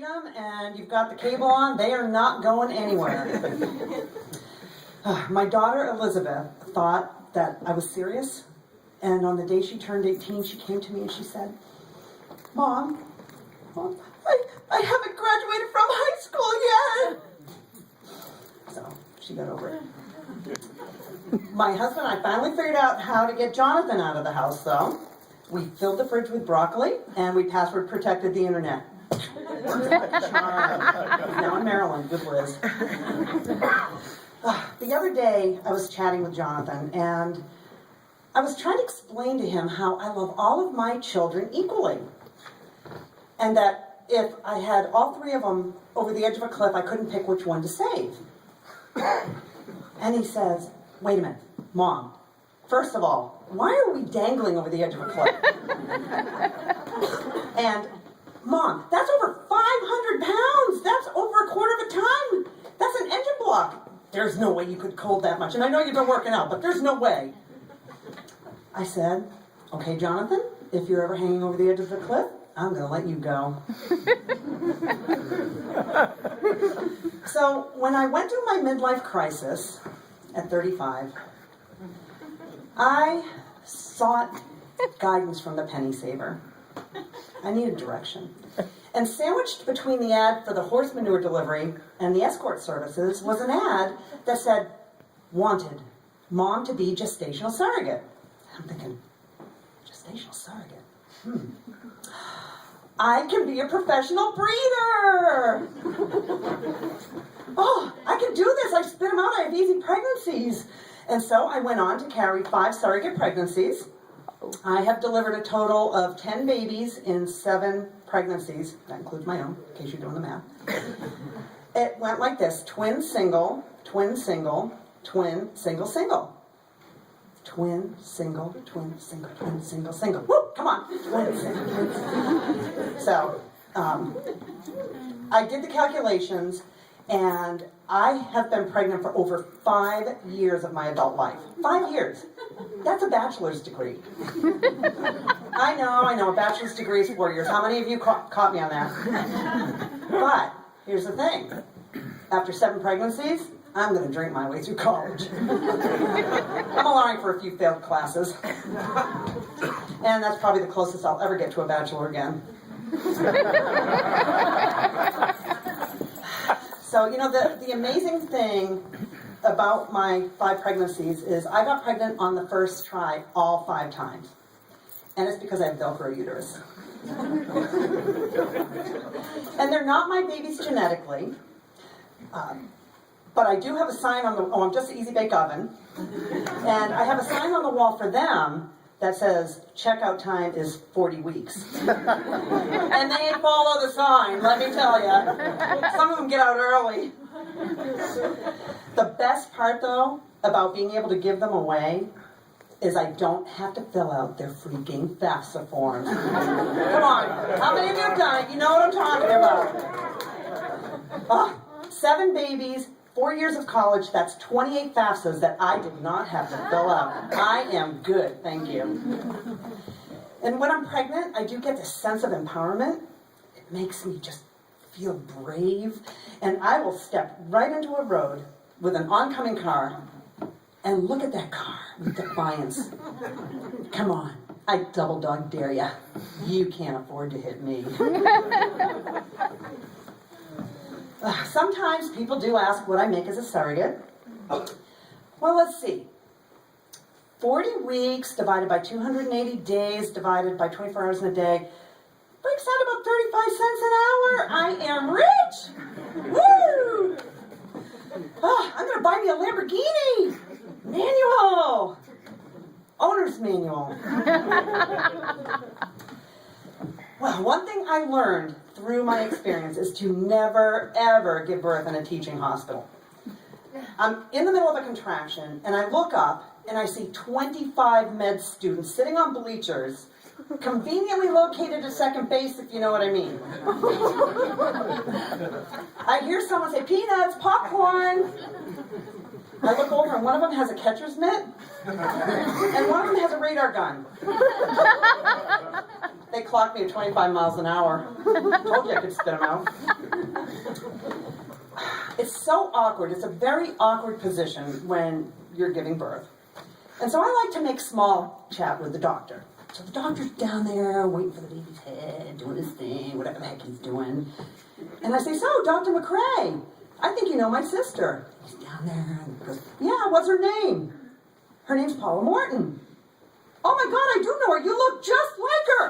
feed them and you've got the cable on, they are not going anywhere. My daughter Elizabeth thought that I was serious, and on the day she turned 18, she came to me and she said, Mom, I haven't graduated from high school yet. So she got over it. My husband and I finally figured out how to get Jonathan out of the house, though. We filled the fridge with broccoli, and we password protected the internet. He's now in Maryland with Liz. The other day, I was chatting with Jonathan, and I was trying to explain to him how I love all of my children equally. And that if I had all three of them over the edge of a cliff, I couldn't pick which one to save. And he says, wait a minute, Mom, first of all, why are we dangling over the edge of a cliff? And, Mom, that's over 500 pounds. That's over a quarter of a ton. That's an engine block. There's no way you could hold that much. And I know you've been working out, but there's no way. I said, okay, Jonathan, if you're ever hanging over the edge of the cliff, I'm going to let you go. So when I went through my midlife crisis at 35, I sought guidance from the penny saver. I needed direction. And sandwiched between the ad for the horse manure delivery and the escort services was an ad that said, wanted, mom to be gestational surrogate. I'm thinking, gestational surrogate? I can be a professional breeder. Oh, I can do this. I spit them out. I have easy pregnancies. And so I went on to carry 5 surrogate pregnancies. I have delivered a total of 10 babies in 7 pregnancies. That includes my own, in case you're doing the math. It went like this: twin, single, twin, single, twin, single, single. Twin, single, twin, single, twin, single, single. Woo! Come on. Twin, single, twin, single. So, I did the calculations, and I have been pregnant for over 5 years of my adult life. 5 years. That's a bachelor's degree. I know, a bachelor's degree is 4 years. How many of you caught me on that? But, here's the thing. After 7 pregnancies, I'm going to drink my way through college. I'm allowing for a few failed classes. And that's probably the closest I'll ever get to a bachelor again. So, you know, the amazing thing about my 5 pregnancies is I got pregnant on the first try all 5 times. And it's because I have Velcro uterus. And they're not my babies genetically. But I do have a sign on the, I'm just an easy bake oven. And I have a sign on the wall for them that says, checkout time is 40 weeks. And they follow the sign, let me tell you. Some of them get out early. The best part, though, about being able to give them away is I don't have to fill out their freaking FAFSA forms. Come on, how many of you have done it? You know what I'm talking about. 7 babies, 4 years of college, that's 28 FAFSAs that I did not have to fill out. I am good, thank you. And when I'm pregnant, I do get this sense of empowerment. It makes me just feel brave. And I will step right into a road with an oncoming car and look at that car with defiance. Come on, I double dog dare ya. You can't afford to hit me. Sometimes people do ask what I make as a surrogate. Well, let's see. 40 weeks divided by 280 days divided by 24 hours in a day breaks out about 35 cents an hour. I am rich! Woo! I'm going to buy me a Lamborghini! Manual! Owner's manual. Well, one thing I learned through my experience is to never, ever give birth in a teaching hospital. I'm in the middle of a contraction, and I look up, and I see 25 med students sitting on bleachers, conveniently located at second base, if you know what I mean. I hear someone say, peanuts, popcorn. I look over, and one of them has a catcher's mitt, and one of them has a radar gun. They clocked me at 25 miles an hour. Told you I could spit them out. It's so awkward. It's a very awkward position when you're giving birth. And so I like to make small chat with the doctor. So the doctor's down there waiting for the baby's head, doing his thing, whatever the heck he's doing. And I say, so, Dr. McRae, I think you know my sister. He's down there and he goes, yeah, what's her name? Her name's Paula Morton. Oh my God, I do know her. You look just like her.